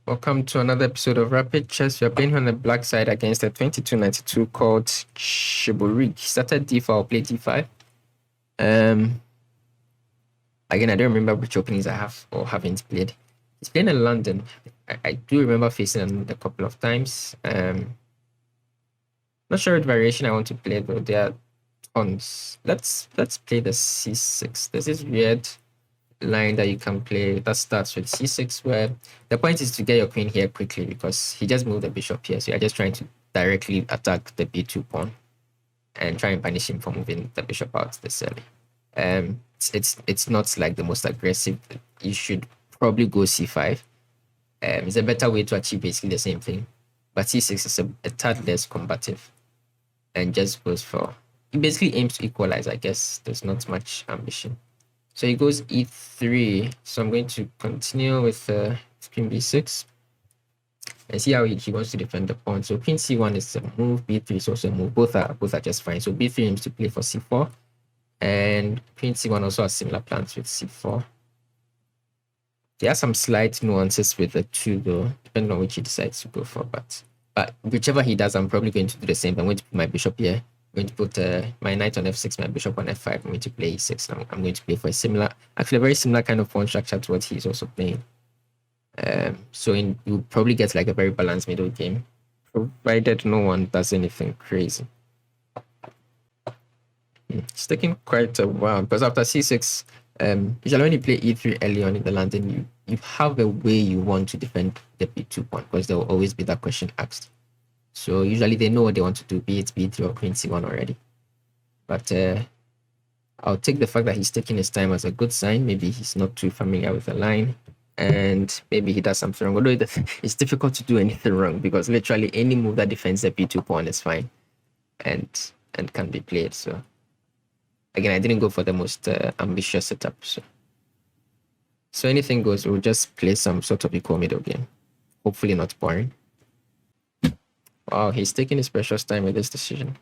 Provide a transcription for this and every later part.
Welcome to another episode of Rapid Chess. You're playing on the black side against a 2292 called Shiburig. Started d4, I'll play d5. Again, I don't remember which openings I have or haven't played. He's playing in London. I do remember facing him a couple of times. Not sure what variation I want to play, though. There are tons. Let's play the c6. There's this weird line that you can play that starts with c6, where the point is to get your queen here quickly because he just moved the bishop here, so you're just trying to directly attack the b2 pawn and try and punish him for moving the bishop out this early. It's not like the most aggressive. You should probably go c5. It's a better way to achieve basically the same thing, but c6 is a tad less combative and just goes for, he basically aims to equalize. I guess there's not much ambition. So he goes e3. So I'm going to continue with queen b6 and see how he wants to defend the pawn. So queen c1 is a move, b3 is also a move. Both are just fine. So b3 aims to play for c4, and queen c1 also has similar plans with c4. There are some slight nuances with the two, though, depending on which he decides to go for. But whichever he does, I'm probably going to do the same. I'm going to put my bishop here. I'm going to put my knight on f6, my bishop on f5. I'm going to play e6. I'm going to play for a very similar kind of pawn structure to what he's also playing. So you probably get like a very balanced middle game, provided no one does anything crazy. It's taking quite a while because after c6, usually when you play e3 early on in the London, you have a way you want to defend the b2 pawn because there will always be that question asked. So usually they know what they want to do, be it b3 or queen c1 already. But I'll take the fact that he's taking his time as a good sign. Maybe he's not too familiar with the line, and maybe he does something wrong. Although it's difficult to do anything wrong because literally any move that defends the b2 pawn is fine and can be played. So again, I didn't go for the most ambitious setup. So anything goes. We'll just play some sort of equal middle game. Hopefully not boring. Wow, he's taking his precious time with this decision.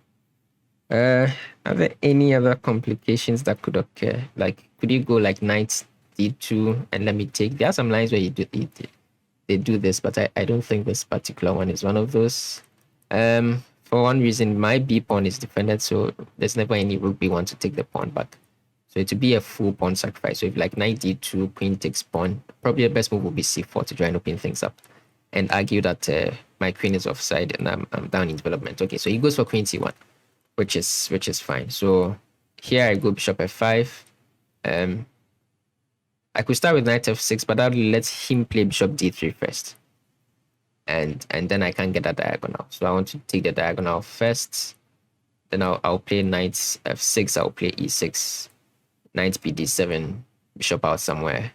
Are there any other complications that could occur? Like, could you go like knight d2 and let me take? There are some lines where they do this, but I don't think this particular one is one of those. For one reason, my b pawn is defended, so there's never any rook b1 to take the pawn back. So it would be a full pawn sacrifice. So if like knight d2, queen takes pawn, probably the best move would be c4 to try and open things up and argue that my queen is offside and I'm down in development. Okay, so he goes for queen c1, which is fine. So here I go bishop f5. I could start with knight f6, but that lets him play bishop d3 first. And then I can get a diagonal. So I want to take the diagonal first. Then I'll play knight f6. I'll play e6, knight bd7, bishop out somewhere.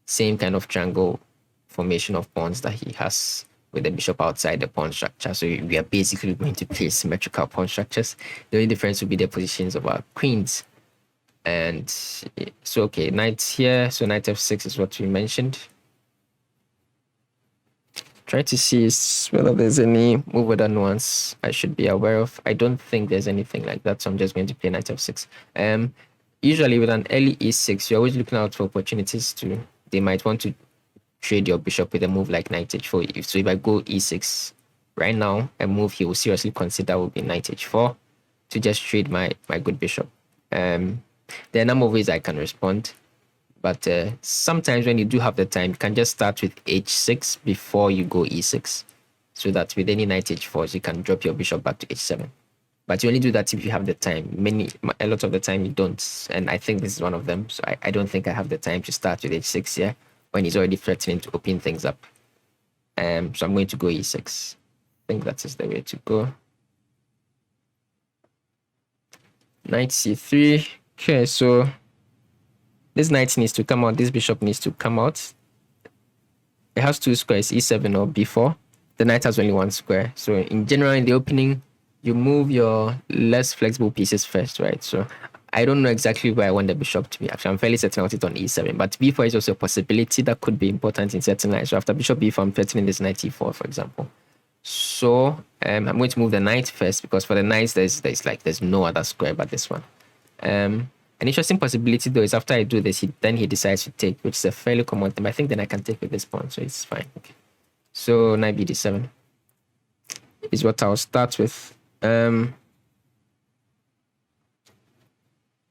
Same kind of triangle formation of pawns that he has with the bishop outside the pawn structure. So we are basically going to play symmetrical pawn structures. The only difference will be the positions of our queens. And so, okay, knight here. So knight f6 is what we mentioned. Try to see whether there's any move with a nuance I should be aware of. I don't think there's anything like that, so I'm just going to play knight f6. Usually with an early e6, you're always looking out for opportunities they might want to trade your bishop with a move like knight h4. So if I go e6 right now, a move he will seriously consider will be knight h4 to just trade my good bishop. There are a number of ways I can respond. But sometimes when you do have the time, you can just start with h6 before you go e6. So that with any knight h4, you can drop your bishop back to h7. But you only do that if you have the time. A lot of the time you don't. And I think this is one of them. So I don't think I have the time to start with h6 here when he's already threatening to open things up. So I'm going to go e6. I think that is the way to go. Knight c3. Okay, so this knight needs to come out. This bishop needs to come out. It has two squares, e7 or b4. The knight has only one square. So in general, in the opening, you move your less flexible pieces first, right? So I don't know exactly where I want the bishop to be. Actually, I'm fairly certain I'll it on e7. But b4 is also a possibility that could be important in certain lines. So after bishop b4, I'm threatening this knight e4, for example. So I'm going to move the knight first because for the knights, there's no other square but this one. An interesting possibility though is after I do this, he decides to take, which is a fairly common thing. I think then I can take with this pawn, so it's fine. Okay. So knight bd7 is what I'll start with.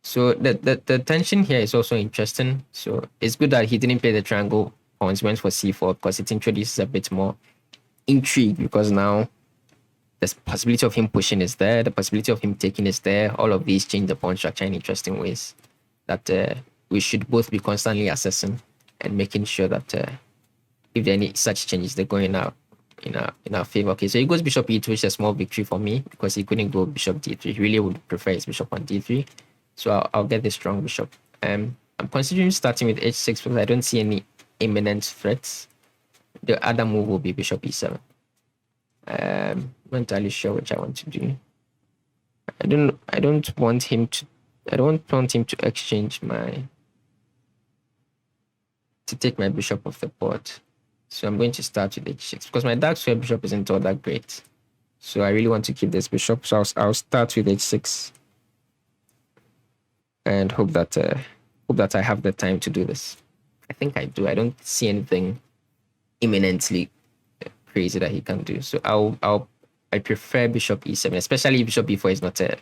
So the tension here is also interesting. So it's good that he didn't play the triangle pawns, went for c4 because it introduces a bit more intrigue, because now the possibility of him pushing is there, the possibility of him taking is there. All of these change the pawn structure in interesting ways that we should both be constantly assessing and making sure that if there are any such changes, they're going out in our favor. Okay, so he goes bishop e2, which is a small victory for me because he couldn't go bishop d3. He really would prefer his bishop on d3. So I'll get this strong bishop. I'm considering starting with h6 because I don't see any imminent threats. The other move will be bishop e7. I'm not entirely sure which I want to do. I don't want him to exchange to take my bishop off the board. So I'm going to start with h6 because my dark square bishop isn't all that great. So I really want to keep this bishop. So I'll start with h6 and hope that I have the time to do this. I think I do. I don't see anything imminently crazy that he can do. So I prefer bishop e7, especially if bishop b4 is not a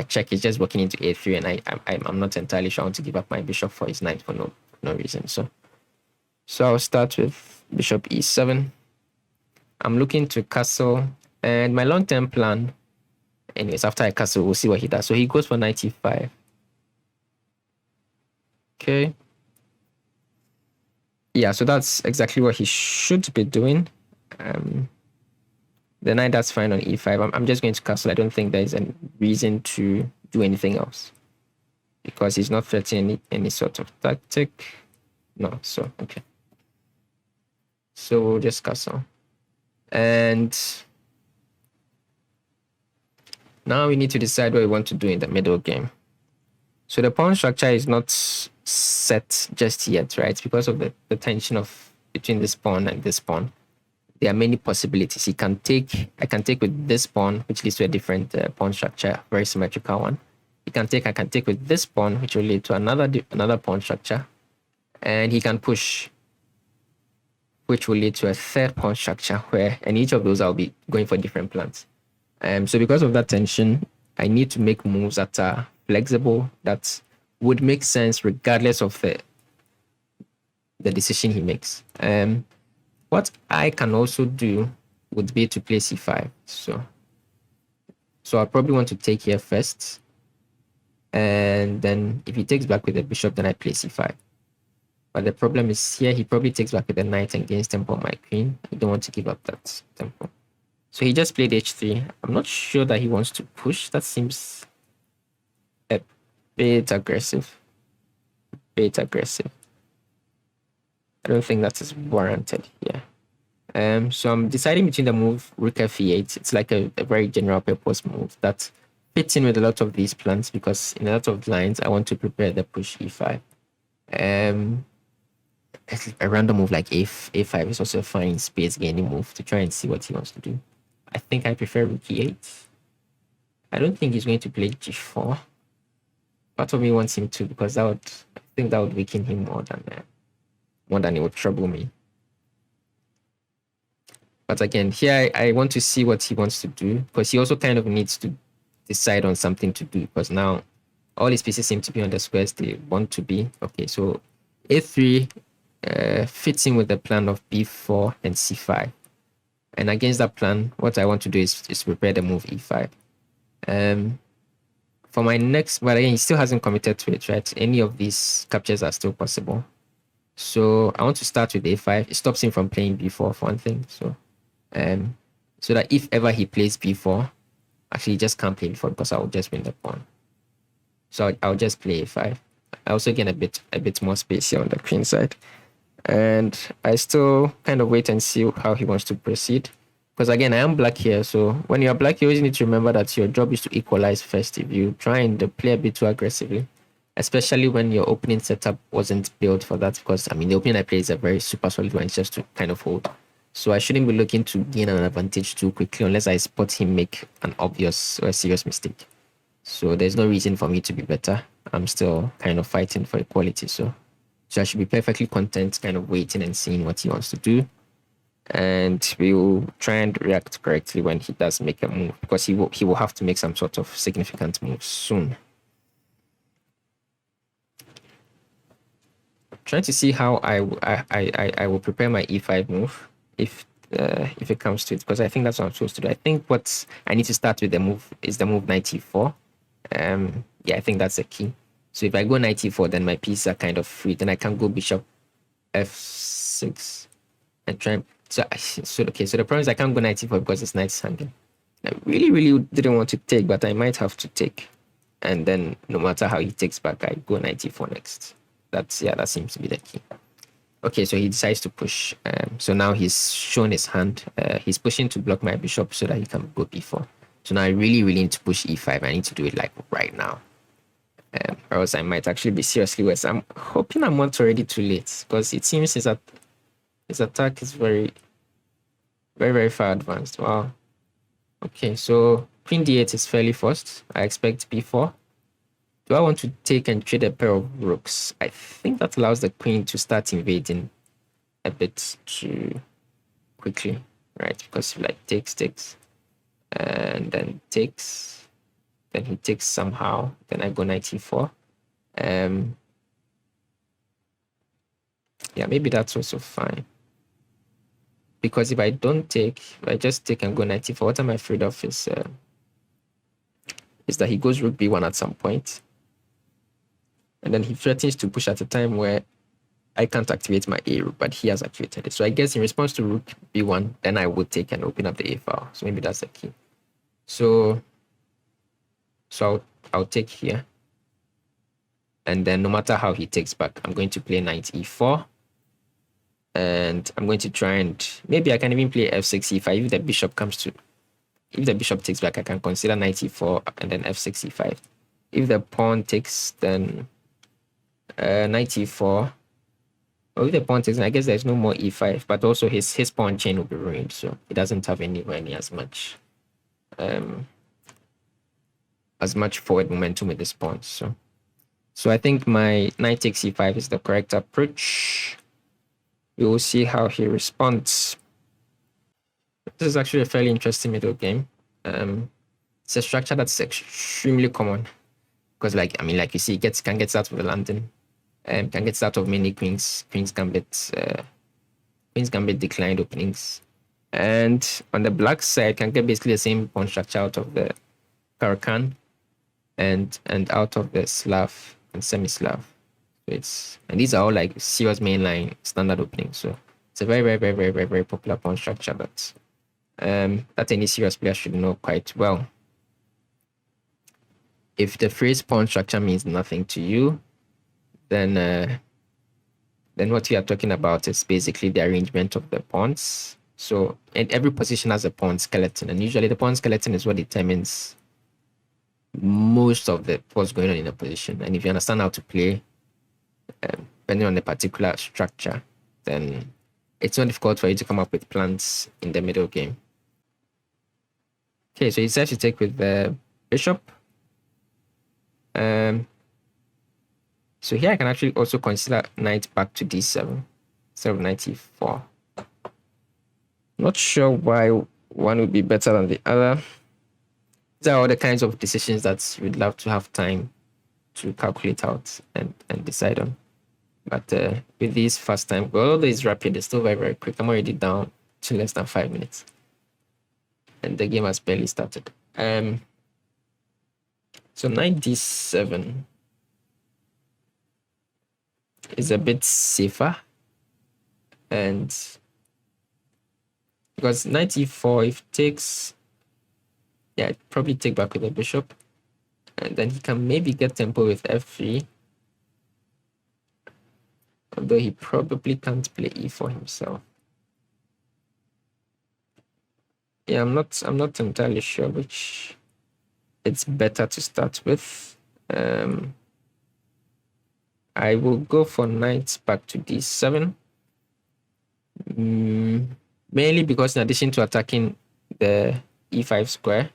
check. It's just walking into a3, and I'm not entirely sure I want to give up my bishop for his knight for no reason. So I'll start with bishop e7. I'm looking to castle, and my long-term plan, anyways, after I castle, we'll see what he does. So he goes for knight e5. Okay. Yeah, so that's exactly what he should be doing. The knight, that's fine on e5. I'm just going to castle. I don't think there's any reason to do anything else because he's not threatening any sort of tactic. No, so okay. So we'll just castle. And now we need to decide what we want to do in the middle game. So the pawn structure is not set just yet, right? Because of the tension between this pawn and this pawn. There are many possibilities. I can take with this pawn, which leads to a different pawn structure, very symmetrical one. I can take with this pawn, which will lead to another pawn structure. And he can push, which will lead to a third pawn structure and each of those I'll be going for different plans. So because of that tension, I need to make moves that are flexible, that would make sense regardless of the decision he makes. What I can also do would be to play c5. So I probably want to take here first. And then if he takes back with the bishop, then I play c5. But the problem is here, he probably takes back with the knight and gains tempo on my queen. I don't want to give up that tempo. So he just played h3. I'm not sure that he wants to push. That seems a bit aggressive. I don't think that is warranted here. So I'm deciding between the move rook f8. It's like a very general purpose move that fits in with a lot of these plans because in a lot of lines I want to prepare the push e5. A random move like a5 is also a fine space gaining move to try and see what he wants to do. I think I prefer rook e8. I don't think he's going to play g4. Part of me wants him to because I think that would weaken him more than it would trouble me. But again, here I want to see what he wants to do because he also kind of needs to decide on something to do because now all his pieces seem to be on the squares they want to be. Okay, so a3 fits in with the plan of b4 and c5. And against that plan, what I want to do is prepare the move e5. For my next, but again, he still hasn't committed to it, right? Any of these captures are still possible. So I want to start with a5. It stops him from playing b4 for one thing. So that if ever he plays b4, actually he just can't play b4 because I will just win the pawn. So I'll just play a5. I also gain a bit more space here on the queen side. And I still kind of wait and see how he wants to proceed. Because again, I am black here. So when you're black, you always need to remember that your job is to equalize first. If you try and play a bit too aggressively, especially when your opening setup wasn't built for that. Because I mean, the opening I play is a very super solid one. It's just to kind of hold. So I shouldn't be looking to gain an advantage too quickly unless I spot him make an obvious or a serious mistake. So there's no reason for me to be better. I'm still kind of fighting for equality. So I should be perfectly content kind of waiting and seeing what he wants to do. and we will try and react correctly when he does make a move, because he will have to make some sort of significant move soon. Trying to see how I will prepare my e5 move if it comes to it, because I think that's what I'm supposed to do. I think what I need to start with the move is the move knight e4. Yeah, I think that's the key. So if I go knight e4, then my pieces are kind of free. Then I can go bishop f6 and try and so okay. So the problem is I can't go knight e4 because it's knight hanging. I really didn't want to take, but I might have to take. And then no matter how he takes back, I go knight e4 next. That seems to be the key. Okay, so he decides to push. So now he's shown his hand. He's pushing to block my bishop so that he can go b4. So now I really need to push e5. I need to do it like right now. Or else I might actually be seriously worse. I'm hoping I'm not already too late, because it seems his attack is very far advanced. Wow. Okay, so queen d8 is fairly forced. I expect b4. Do I want to take and trade a pair of rooks? I think that allows the queen to start invading a bit too quickly, right? Because like takes, and then takes, then he takes somehow, then I go knight e4. Yeah, maybe that's also fine. Because if I don't take, if I just take and go knight e4, what I'm afraid of is that he goes rook b1 at some point. And then he threatens to push at a time where I can't activate my A rook, but he has activated it. So I guess in response to rook b1, then I would take and open up the A file. So maybe that's the key. So I'll take here. And then no matter how he takes back, I'm going to play knight e4. And I'm going to try and maybe I can even play f6 e5 if the bishop comes to. If the bishop takes back, I can consider knight e4 and then f6 e5. If the pawn takes, then knight e4. Or if the pawn takes, I guess there's no more e5, but also his pawn chain will be ruined, so he doesn't have anywhere near as much forward momentum with this pawn. So I think my knight takes e5 is the correct approach. We will see how he responds. This is actually a fairly interesting middle game. It's a structure that's extremely common, because like you see, can get out of the landing, can get out of many queens gambit declined openings, and on the black side can get basically the same pawn structure out of the Caro-Kann and out of the Slav and semi-Slav. And these are all like serious mainline standard openings. So it's a very popular pawn structure that any serious player should know quite well. If the phrase pawn structure means nothing to you, then what we are talking about is basically the arrangement of the pawns. So in every position has a pawn skeleton, and usually the pawn skeleton is what determines most of what's going on in a position. And if you understand how to play, depending on the particular structure, then it's not difficult for you to come up with plans in the middle game. Okay, so he says to take with the bishop. So here I can actually also consider knight back to d7 instead of knight e4. Not sure why one would be better than the other. These are all the kinds of decisions that you'd love to have time to calculate out and decide on. But with these fast time, although it's rapid, it's still very quick. I'm already down to less than 5 minutes. And the game has barely started. So knight d7 is a bit safer, and because knight e4, if takes, yeah, probably take back with the bishop, and then he can maybe get tempo with f3, although he probably can't play e4 himself. Yeah, I'm not entirely sure which it's better to start with. I will go for knight back to d7. Mainly because in addition to attacking the e5 square,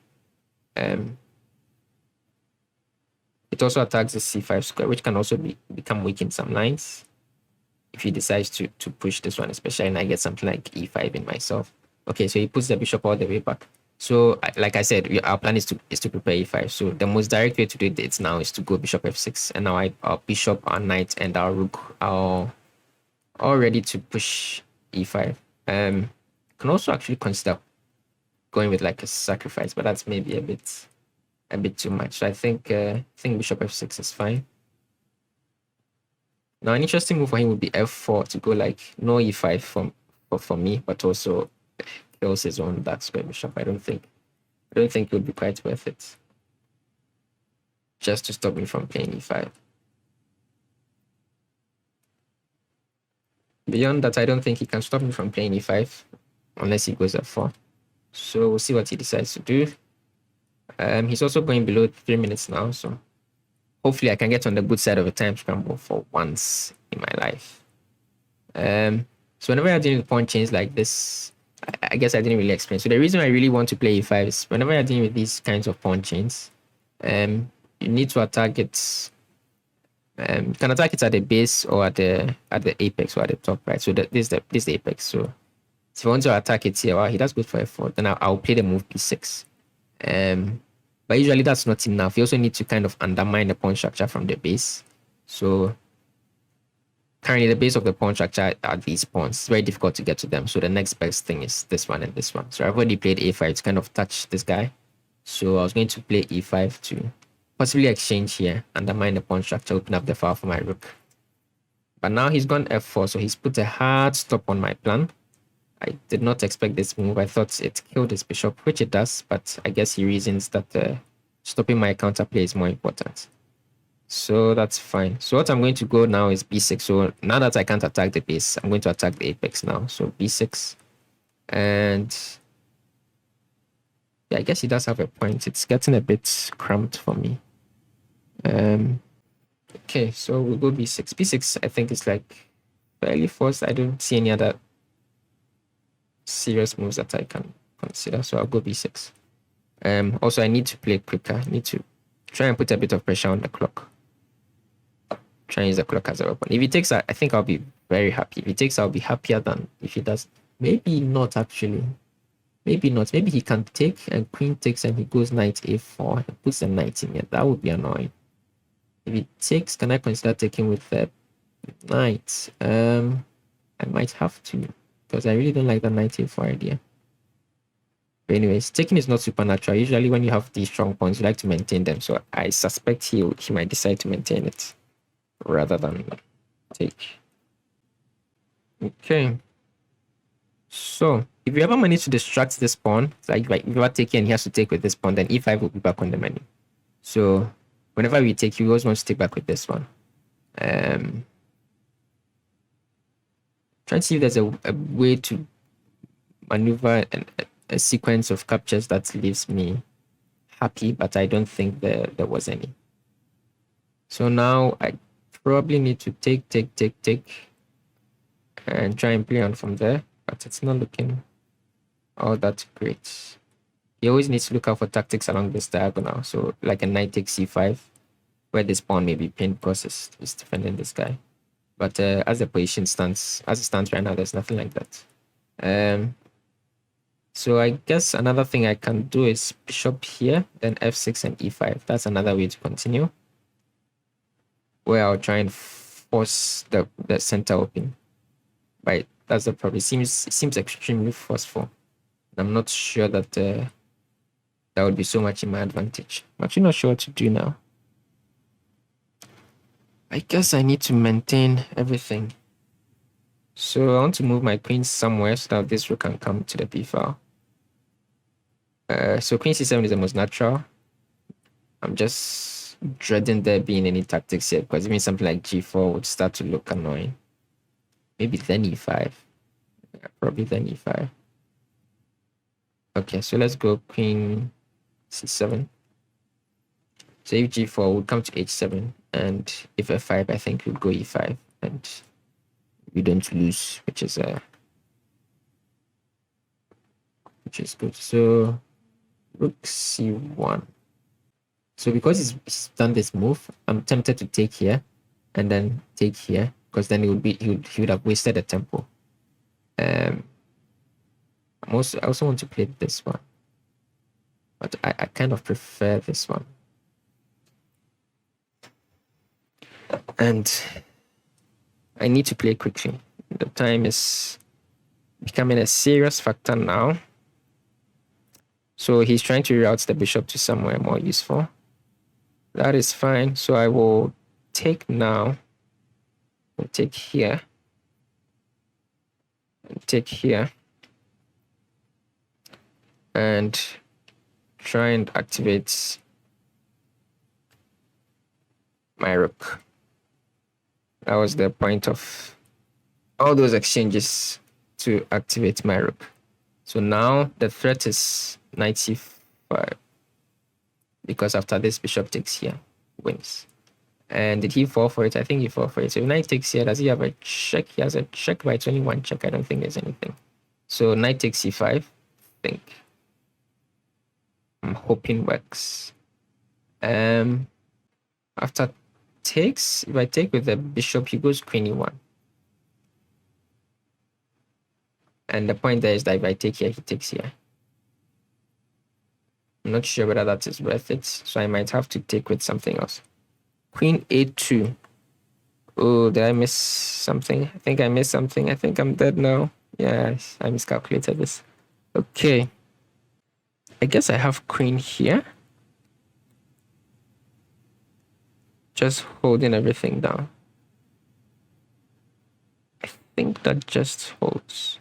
it also attacks the c5 square, which can also become weak in some lines. if he decides to push this one, especially, and I get something like e5 in myself. Okay, so he puts the bishop all the way back. So, like I said, our plan is to prepare e5. So the most direct way to do it now is to go bishop f6, and now our bishop, our knight, and our rook are all ready to push e5. Can also actually consider going with like a sacrifice, but that's maybe a bit too much. So I think bishop f6 is fine. Now an interesting move for him would be f4 to go like no e5 for me, but also kills his own dark square bishop. I don't think it would be quite worth it. Just to stop me from playing e5. Beyond that, I don't think he can stop me from playing e5 unless he goes f4. So we'll see what he decides to do. He's also going below 3 minutes now, so hopefully I can get on the good side of a time scramble for once in my life. So whenever I'm dealing with pawn chains like this, I guess I didn't really explain. So the reason I really want to play e5 is whenever you're dealing with these kinds of pawn chains, you need to attack it. You can attack it at the base or at the apex or at the top, right? So this is the apex. So if I want to attack it here, well, he does good for f4. Then I'll play the move b6. But usually that's not enough. You also need to kind of undermine the pawn structure from the base. So currently the base of the pawn structure are these pawns. It's very difficult to get to them. So the next best thing is this one and this one. So I've already played a5 to kind of touch this guy. So I was going to play e5 to possibly exchange here, undermine the pawn structure, open up the file for my rook. But now he's gone f4, so he's put a hard stop on my plan. I did not expect this move. I thought it killed his bishop, which it does, but I guess he reasons that stopping my counterplay is more important. So that's fine. So what I'm going to go now is b6. So now that I can't attack the base, I'm going to attack the apex now. So b6. And yeah, I guess he does have a point. It's getting a bit cramped for me. Okay, so we'll go b6. b6, I think, is like fairly forced. I don't see any other serious moves that I can consider, so I'll go b6. Also, I need to play quicker. I need to try and put a bit of pressure on the clock. Try and use the clock as a weapon. If he takes, I think I'll be very happy. If he takes, I'll be happier than if he does. Maybe not, actually. Maybe not. Maybe he can take and queen takes and he goes knight a4 and puts the knight in here. That would be annoying. If he takes, can I consider taking with the knight? I might have to, because I really don't like the knight a4 idea. But anyways, taking is not supernatural. Usually when you have these strong pawns, you like to maintain them. So I suspect he might decide to maintain it rather than take. Okay. So if you ever manage to distract this pawn, like if you are taking and he has to take with this pawn, then e5 will be back on the menu. So whenever we take, you always want to take back with this one. Trying to see if there's a way to maneuver a sequence of captures that leaves me happy, but I don't think there was any. So now I probably need to take, and try and play on from there, but it's not looking all that great. He always needs to look out for tactics along this diagonal. So like a knight takes c5, where this pawn may be pinned because it's defending this guy. But as the position stands, as it stands right now, there's nothing like that. So I guess another thing I can do is bishop here, then f6 and e5. That's another way to continue, where I'll try and force the center open. Right, that's the problem. It seems extremely forceful. I'm not sure that that would be so much in my advantage. I'm actually not sure what to do now. I guess I need to maintain everything. So I want to move my queen somewhere so that this rook can come to the b file. So queen c7 is the most natural. I'm just dreading there being any tactics here, because even something like g4 would start to look annoying. Maybe then e5. Yeah, probably then e5. Okay, so let's go queen c7. So if g4 would come to h7, and if f5, I think we'll go e5, and we don't lose, which is good. So rook c1. So because he's done this move, I'm tempted to take here and then take here, because then he would have wasted the tempo. I also want to play this one, but I kind of prefer this one. And I need to play quickly. The time is becoming a serious factor now. So he's trying to route the bishop to somewhere more useful. That is fine. So I will take now. And take here. And take here. And try and activate my rook. That was the point of all those exchanges, to activate my rook. So now the threat is knight c5, because after this, bishop takes here, wins. And did he fall for it? I think he fell for it. So if knight takes here, does he have a check? He has a check, but it's only one check. I don't think there's anything. So knight takes c5, I think. I'm hoping works. After takes, if I take with the bishop, he goes queen e1. And the point there is that if I take here, he takes here. I'm not sure whether that is worth it, so I might have to take with something else. Queen a2. Oh, did I miss something? I think I missed something. I think I'm dead now. Yes, I miscalculated this. Okay. I guess I have queen here. Just holding everything down. I think that just holds.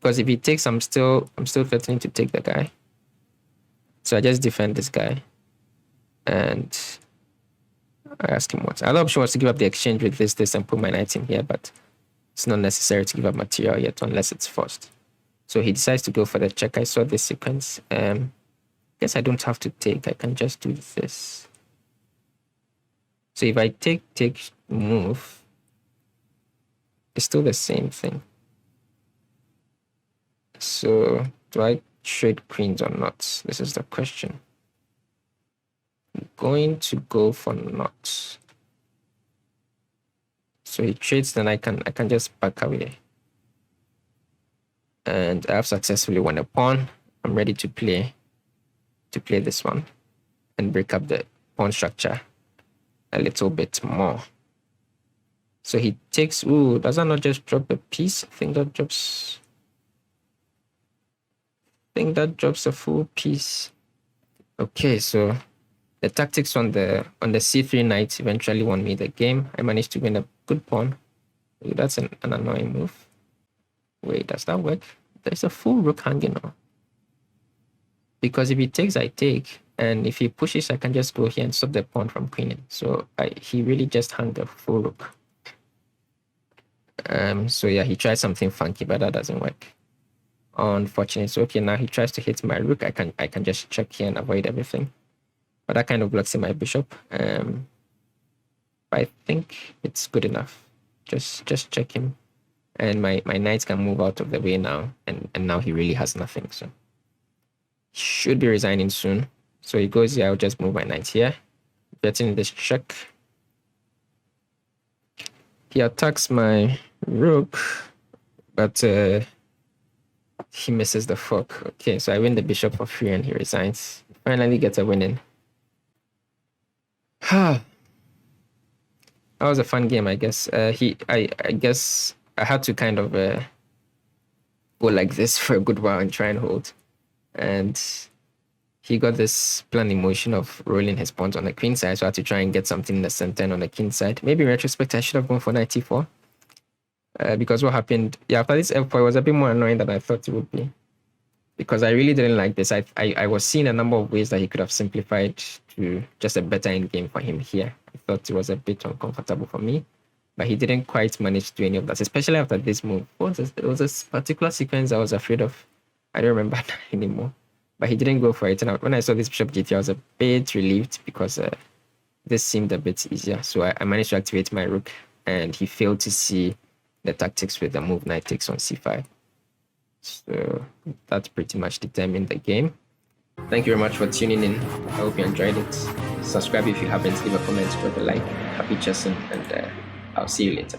Because if he takes, I'm still threatening to take the guy. So I just defend this guy. And I ask him what. Other option was to give up the exchange with this, and put my knight in here, but it's not necessary to give up material yet unless it's forced. So he decides to go for the check. I saw this sequence. Guess I don't have to take. I can just do this. So if I take, move, it's still the same thing. So do I trade queens or not? This is the question. I'm going to go for not. So he trades, then I can just back away. And I have successfully won a pawn. I'm ready to play this one and break up the pawn structure a little bit more. So he takes, ooh, does that not just drop a piece? I think that drops a full piece. Okay, so the tactics on the c3 knight eventually won me the game. I managed to win a good pawn. Ooh, that's an annoying move. Wait, does that work? There's a full rook hanging on. Because if he takes, I take. And if he pushes, I can just go here and stop the pawn from queening. So he really just hung the full rook. So yeah, he tried something funky, but that doesn't work. Unfortunately. So okay, now he tries to hit my rook. I can just check here and avoid everything. But that kind of blocks in my bishop. But I think it's good enough. Just check him. And my knights can move out of the way now. And now he really has nothing. So he should be resigning soon. So he goes here, I'll just move my knight here. Getting this check. He attacks my rook, but he misses the fork. Okay, so I win the bishop for free and he resigns. Finally gets a winning. That was a fun game, I guess. I guess I had to kind of go like this for a good while and try and hold. And he got this planned emotion of rolling his pawns on the queen side, so I had to try and get something in the center and on the king side. Maybe in retrospect, I should have gone for knight e4. Because what happened, yeah, after this f4, it was a bit more annoying than I thought it would be. Because I really didn't like this. I was seeing a number of ways that he could have simplified to just a better endgame for him here. I thought it was a bit uncomfortable for me. But he didn't quite manage to do any of that, especially after this move. It was a particular sequence I was afraid of. I don't remember anymore. But he didn't go for it. And when I saw this bishop g3, I was a bit relieved because this seemed a bit easier. So I managed to activate my rook, and he failed to see the tactics with the move knight takes on c5. So that pretty much determined the game. Thank you very much for tuning in. I hope you enjoyed it. Subscribe if you haven't. Leave a comment, drop a like. Happy chessing, and I'll see you later.